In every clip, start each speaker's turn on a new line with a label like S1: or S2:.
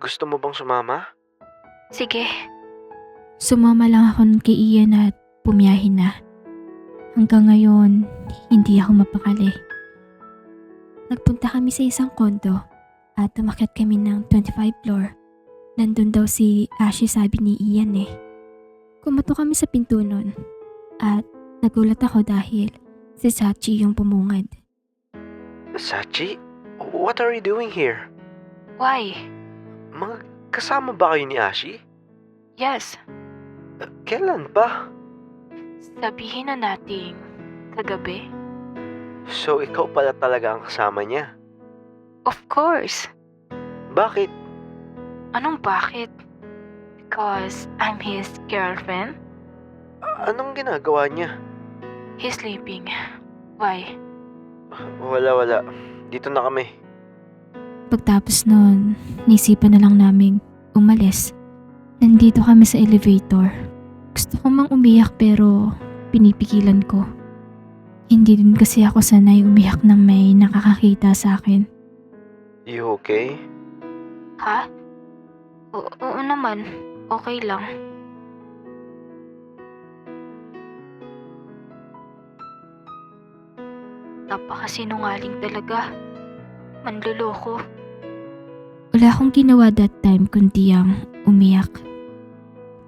S1: Gusto mo bang sumama?
S2: Sige.
S3: Sumama lang ako nun kay Ian at pumiyahe na. Hanggang ngayon, hindi ako mapakali. Nagpunta kami sa isang kondo at umakyat kami ng 25th floor. Nandun daw si Ashley, sabi ni Ian eh. Kumato kami sa pinto nun at nagulat ako dahil si Sachi yung pumungad.
S1: Sachi? What are you doing here?
S2: Why?
S1: Magkasama ba kayo ni Ashi?
S2: Yes.
S1: Kailan pa?
S2: Sabihin na nating kagabi.
S1: So ikaw pala talaga ang kasama niya?
S2: Of course.
S1: Bakit?
S2: Anong bakit? Because I'm his girlfriend?
S1: Anong ginagawa niya?
S2: He's sleeping. Why?
S1: Wala. Dito na kami.
S3: Pagtapos nun, naisipan na lang naming umalis. Nandito kami sa elevator. Gusto ko mang umiyak pero pinipigilan ko. Hindi din kasi ako sanay umiyak nang may nakakakita sa akin.
S1: You okay?
S2: Ha? Oo naman. Okay lang. Napakasinungaling talaga. Manloloko.
S3: Wala akong ginawa that time kundi ang umiyak.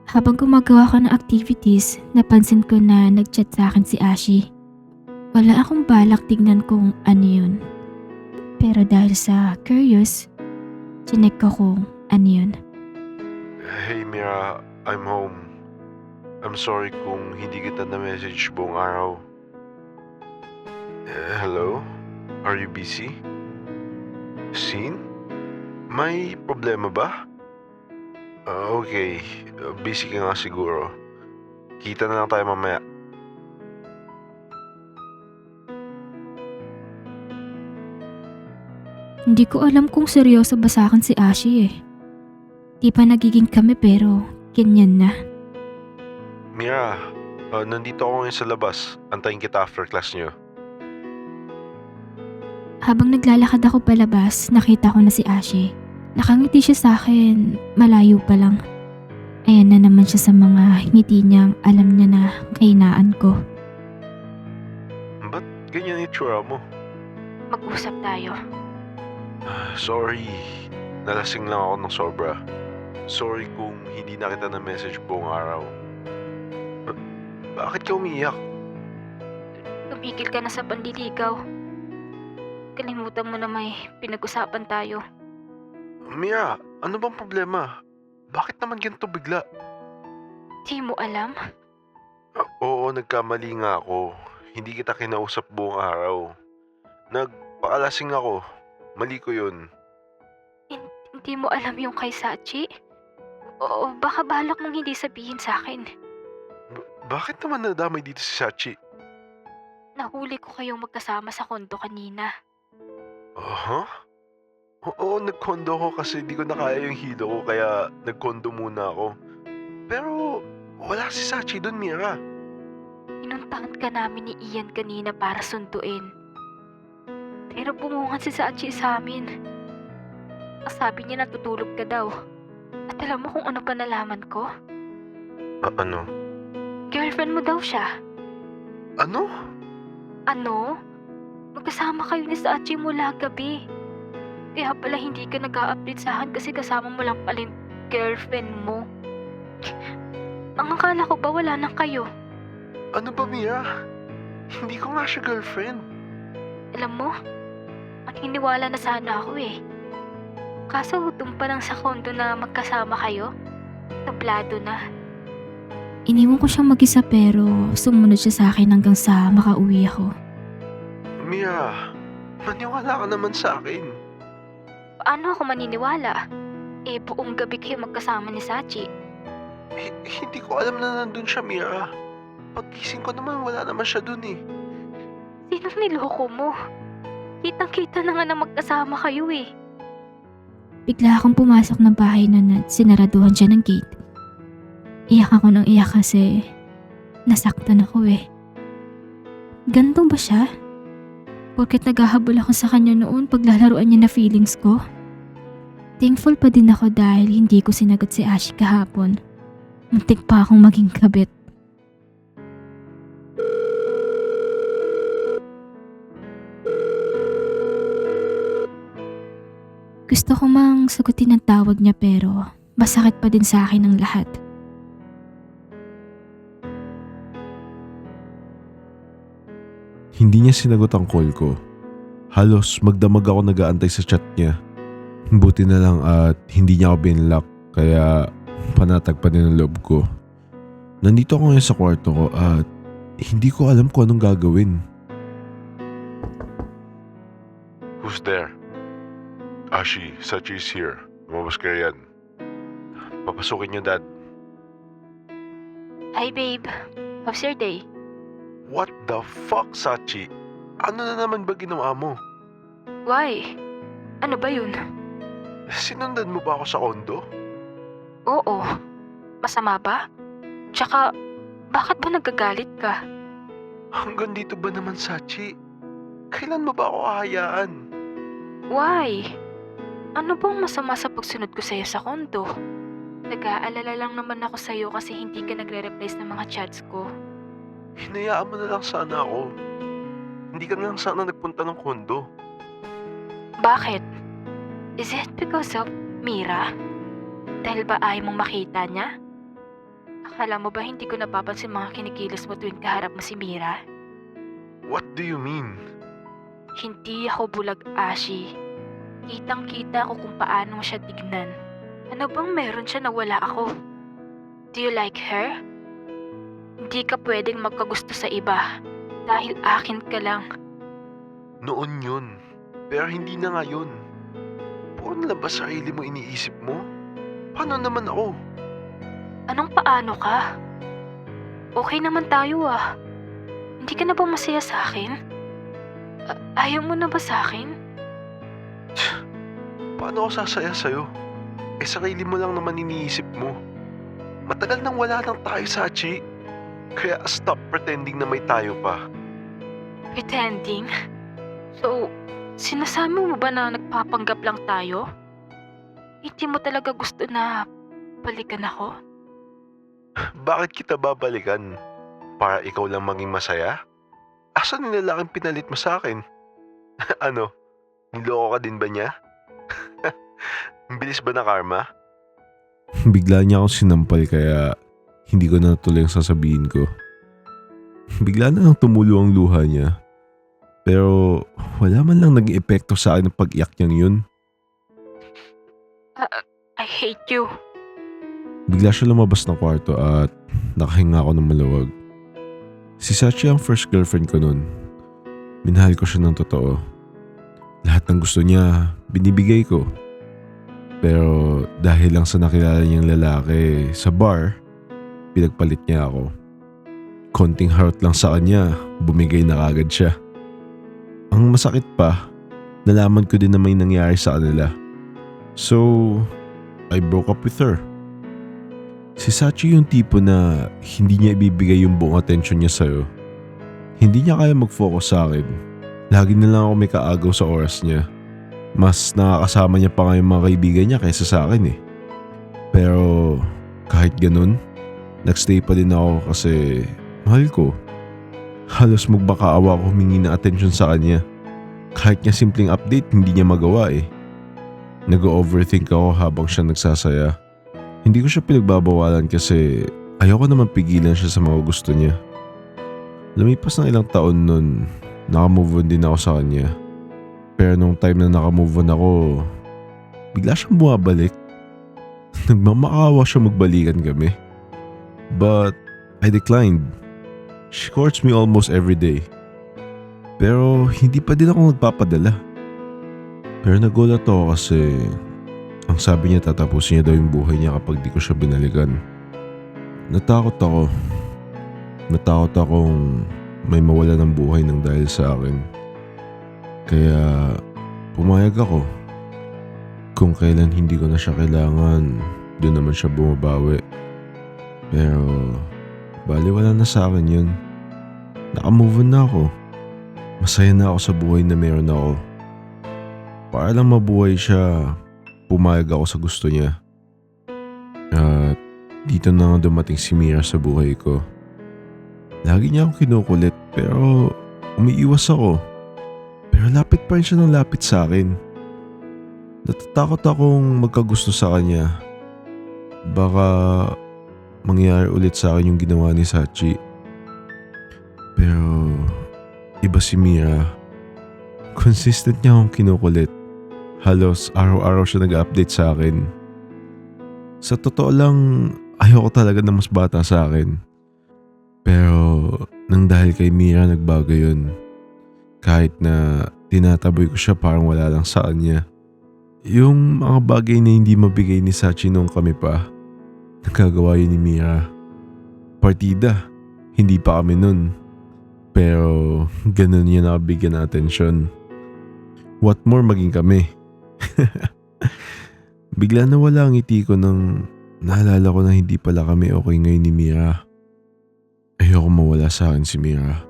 S3: Habang gumagawa ko ng activities, napansin ko na nag-chat sa akin si Ashi. Wala akong balak tignan kung ano yun. Pero dahil sa curious, chinek ko kung ano yun.
S4: Hey Mira, I'm home. I'm sorry kung hindi kita na-message buong araw. Hello? Are you busy? Scene? May problema ba? Okay, busy ka nga siguro. Kita na lang tayo mamaya.
S3: Hindi ko alam kung seryoso ba sa akin si Ashi eh. Di pa nagiging kami pero ganyan na.
S4: Mira, nandito ako ngayon sa labas. Antayin kita after class niyo.
S3: Habang naglalakad ako palabas, nakita ko na si Ashi. Nakangiti siya sa akin, malayo pa lang. Ayan na naman siya sa mga ngiti niyang alam niya na kahinaan ko.
S4: Ba't ganyan itsura mo?
S2: Mag-usap tayo.
S4: Sorry, nalasing lang ako ng sobra. Sorry kung hindi na kita na-message buong araw. Bakit ka umiiyak?
S2: Tumigil ka na sa panliligaw. Kalimutan mo na may pinag-usapan tayo.
S4: Mira, ano bang problema? Bakit naman ganito bigla?
S2: Di mo alam?
S4: Oo, nagkamali nga ako. Hindi kita kinausap buong araw. Nagpakalasing ako. Mali ko yun.
S2: Hindi mo alam yung kay Sachi? O baka balak mong hindi sabihin sa akin.
S4: Bakit naman nadamay dito si Sachi?
S2: Nahuli ko kayong magkasama sa kondo kanina.
S4: Huh? Oo, nagkondo ko kasi di ko na kaya yung hilo ko kaya nagkondo muna ako. Pero wala si Sachi dun, Mira.
S2: Inuntahan ka namin ni Ian kanina para sunduin. Pero bumungan si Sachi sa amin. Ang sabi niya natutulog ka daw. At alam mo kung ano pa nalaman ko?
S4: Ano?
S2: Girlfriend mo daw siya.
S4: Ano?
S2: Ano? Magkasama kayo ni Sachi mula gabi. Kaya pala hindi ka nag-a-update sa akin kasi kasama mo lang pala yung girlfriend mo. Ang akala ko ba wala nang kayo?
S4: Ano ba, Mira? Hindi ko nga siya girlfriend.
S2: Alam mo, maniniwala na sana ako eh. Kaso hutom pa lang sa kondo na magkasama kayo. Tablado na.
S3: Iniwan ko siyang mag-isa pero sumunod siya sa akin hanggang sa makauwi ako.
S4: Mira, maniwala ka naman sa akin.
S2: Paano ako maniniwala? Eh, buong gabi kayo magkasama ni Sachi.
S4: Hindi ko alam na nandun siya, Mira. Pagkising ko naman, wala naman siya dun eh.
S2: Sinong niloko mo? Kitang-kita na nga na magkasama kayo eh.
S3: Bigla akong pumasok ng bahay nun at sinaraduhan siya ng gate. Iyak ako ng iyak kasi nasaktan ako eh. Ganto ba siya? Porket naghahabol ako sa kanya noon paglalaruan niya na feelings ko. Thankful pa din ako dahil hindi ko sinagot si Ashi kahapon. Muntik pa akong maging kabit. Gusto ko mang sagutin ang tawag niya pero masakit pa din sa akin ang lahat.
S4: Hindi niya sinagot ang call ko. Halos magdamag ako nag-aantay sa chat niya. Buti na lang at hindi niya ako binlock kaya panatag pa din ang loob ko. Nandito ako ngayon sa kwarto ko at hindi ko alam kung anong gagawin. Who's there? Ashi, Sachi is here. Lumabas ka yan. Papasukin niyo, Dad.
S2: Hi babe, how's your day?
S4: What the fuck, Sachi? Ano na naman ba ginawa mo?
S2: Why? Ano ba yun?
S4: Sinundan mo ba ako sa kondo?
S2: Oo. Masama ba? Tsaka, bakit ba nagagalit ka?
S4: Hanggang dito ba naman, Sachi? Kailan mo ba ako hahayaan?
S2: Why? Ano bang masama sa pagsunod ko sa'yo sa kondo? Nag-aalala lang naman ako sa'yo kasi hindi ka nagre-reply ng mga chats ko.
S4: Hinayaan mo na lang sana ako. Hindi ka na lang sana nagpunta ng kondo.
S2: Bakit? Is it because of Mira? Dahil ba ayaw mong makita niya? Akala mo ba hindi ko napapansin mga kinikilos mo tuwing kaharap mo si Mira?
S4: What do you mean?
S2: Hindi ako bulag, Ashi. Kitang-kita ko kung paano mo siya tignan. Ano bang meron siya na wala ako? Do you like her? Hindi ka pwedeng magkagusto sa iba dahil akin ka lang.
S4: Noon yun. Pero hindi na ngayon. Puro na lang ba sarili mo iniisip mo? Paano naman ako?
S2: Anong paano ka? Okay naman tayo ah. Hindi ka na ba masaya sa akin? Ayaw mo na ba sa akin?
S4: Paano ako sasaya sa'yo? Sarili mo lang naman iniisip mo. Matagal nang wala lang tayo, Sachi. Kaya stop pretending na may tayo pa.
S2: Pretending? So, sinasabi mo ba na nagpapanggap lang tayo? Hindi mo talaga gusto na balikan ako?
S4: Bakit kita babalikan? Para ikaw lang maging masaya? Asan yung lalaking pinalit mo sa akin? Ano? Niloko ka din ba niya? Ang bilis ba na karma? Bigla niya akong sinampal kaya hindi ko na natuloy ang sasabihin ko. Bigla na lang tumulo ang luha niya. Pero wala man lang naging epekto sa akin ang pag-iyak niyang yun.
S2: I hate you.
S4: Bigla siya lumabas ng kwarto at nakahinga ako ng maluwag. Si Sachi ang first girlfriend ko noon. Minahal ko siya ng totoo. Lahat ng gusto niya, binibigay ko. Pero dahil lang sa nakilala niyang lalaki sa bar, pinagpalit niya ako. Konting harot lang sa kanya, bumigay na kagad siya. Ang masakit pa, nalaman ko din na may nangyari sa kanila. So, I broke up with her. Si Sachi yung tipo na hindi niya ibibigay yung buong atensyon niya sa'yo. Hindi niya kaya mag-focus sa akin. Lagi na lang ako may kaagaw sa oras niya. Mas nakakasama niya pa nga yung mga kaibigan niya kaysa sa akin eh. Pero kahit ganun, nagstay pa din ako kasi mahal ko. Halos magbakaawa ako humingi ng atensyon sa kanya. Kahit niya simpleng update, hindi niya magawa eh. Nag-overthink ako habang siya nagsasaya. Hindi ko siya pinagbabawalan kasi ayoko naman pigilan siya sa mga gusto niya. Lumipas ng ilang taon nun, nakamove on din ako sa kanya. Pero nung time na nakamove on ako, bigla siyang bumabalik. Nagmamakaawa siya magbalikan kami. But I declined. She courts me almost every day. Pero hindi pa din ako nagpapadala. Pero nagulat ako kasi ang sabi niya tatapusin niya daw yung buhay niya kapag di ko siya binalikan. Natakot ako. Natakot akong may mawala ng buhay ng dahil sa akin. Kaya pumayag ako. Kung kailan hindi ko na siya kailangan, doon naman siya bumabawi. Pero baliwala na sa akin yun. Nakamove on na ako. Masaya na ako sa buhay na meron ako. Para lang mabuhay siya, pumayag ako sa gusto niya. At dito na nga dumating si Mira sa buhay ko. Lagi niya akong kinukulit pero umiiwas ako. Pero lapit pa rin siya ng lapit sa akin. Natatakot akong magkagusto sa kanya. Baka mangyari ulit sa akin yung ginawa ni Sachi. Pero iba si Mira. Consistent niya akong kinukulit. Halos araw-araw siya nag-update sa akin. Sa totoo lang, ayoko talaga na mas bata sa akin. Pero nang dahil kay Mira nagbago yun. Kahit na tinataboy ko siya parang wala lang sa kanya. Yung mga bagay na hindi mabigay ni Sachi nung kami pa, nagagawa yun ni Mira. Partida, hindi pa kami nun. Pero ganun niya nakabigyan ng atensyon. What more maging kami? Bigla nawala ang ngiti ko nang naalala ko na hindi pala kami okay ngayon ni Mira. Ayoko mawala sa akin si Mira.